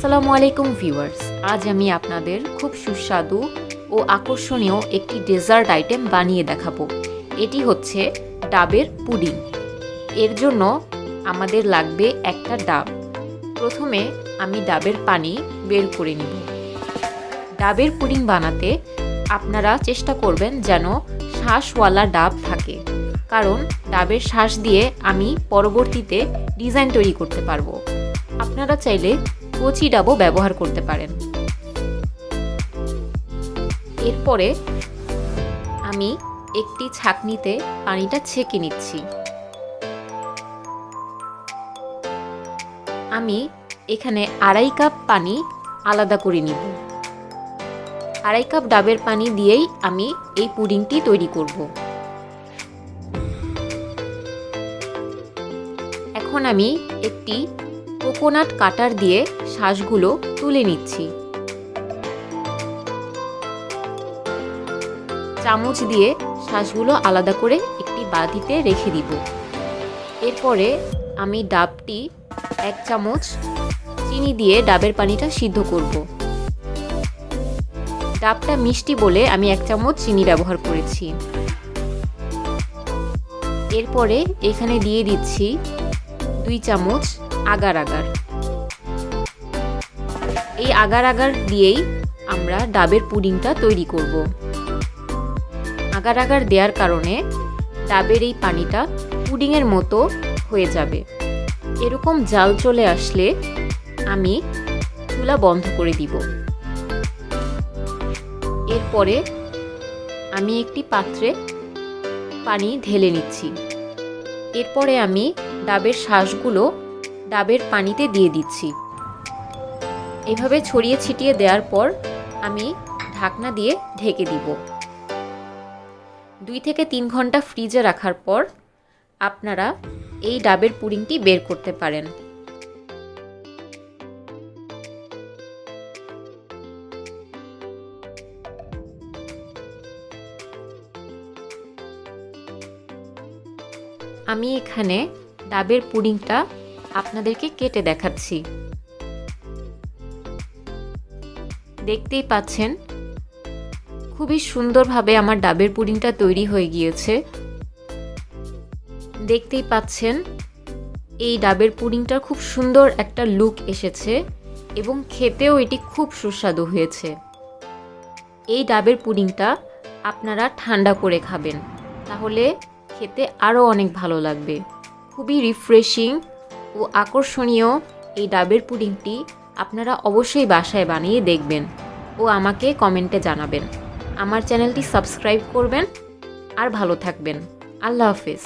আসসালামু আলাইকুম ভিউয়ার্স, আজ আমি আপনাদের খুব সুস্বাদু ও আকর্ষণীয় একটি ডেজার্ট আইটেম বানিয়ে দেখাবো। এটি হচ্ছে ডাবের পুডিং। এর জন্য আমাদের লাগবে একটা ডাব। প্রথমে আমি ডাবের পানি বের করে নিব। ডাবের পুডিং বানাতে আপনারা চেষ্টা করবেন যেন শাঁসওয়ালা ডাব থাকে, কারণ ডাবের শাঁস দিয়ে আমি পরবর্তীতে ডিজাইন তৈরি করতে পারবো। আপনারা চাইলে কচি ডাবও ব্যবহার করতে পারেন। এরপরে আমি একটি ছাঁকনিতে পানিটা ছেঁকে নিচ্ছি। আমি এখানে 2.5 কাপ পানি আলাদা করে নিব। 2.5 কাপ ডাবের পানি দিয়েই আমি এই পুডিংটি তৈরি করব। এখন আমি একটি কোকোনাট কাটার দিয়ে শাঁসগুলো তুলে নিচ্ছি। চামচ দিয়ে শাঁসগুলো আলাদা করে একটি বাটিতে রেখে দিব। এরপরে আমি ডাবটি 1 চামচ চিনি দিয়ে ডাবের পানিটা সিদ্ধ করব। ডাবটা মিষ্টি বলে আমি 1 চামচ চিনি ব্যবহার করেছি। এরপরে এখানে দিয়ে দিচ্ছি 2 চামচ আগার আগার। এই আগার আগার দিয়েই আমরা ডাবের পুডিংটা তৈরি করব। আগার আগার দেওয়ার কারণে ডাবের এই পানিটা পুডিংয়ের মতো হয়ে যাবে। এরকম জাল চলে আসলে আমি চুলা বন্ধ করে দিব। এরপরে আমি একটি পাত্রে পানি ঢেলে নিচ্ছি। এরপরে আমি ডাবের শাঁসগুলো ডাবের পানিতে দিয়ে দিচ্ছি। এভাবে ছড়িয়ে ছিটিয়ে দেওয়ার পর আমি ঢাকনা দিয়ে ঢেকে দিব। 2 থেকে 3 ঘন্টা ফ্রিজে রাখার পর আপনারা এই ডাবের পুডিংটি বের করতে পারেন। আমি এখানে ডাবের পুডিংটা আপনাদেরকে কেটে দেখাচ্ছি। দেখতেই পাচ্ছেন খুবই সুন্দরভাবে আমার ডাবের পুডিংটা তৈরি হয়ে গিয়েছে। দেখতেই পাচ্ছেন এই ডাবের পুডিংটার খুব সুন্দর একটা লুক এসেছে এবং খেতেও এটি খুব সুস্বাদু হয়েছে। এই ডাবের পুডিংটা আপনারা ঠান্ডা করে খাবেন, তাহলে খেতে আরও অনেক ভালো লাগবে। খুবই রিফ্রেশিং ও আকর্ষণীয় এই ডাবের পুডিংটি আপনারা অবশ্যই বাসায় বানিয়ে দেখবেন ও আমাকে কমেন্টে জানাবেন। আমার চ্যানেলটি সাবস্ক্রাইব করবেন আর ভালো থাকবেন। আল্লাহ হাফেজ।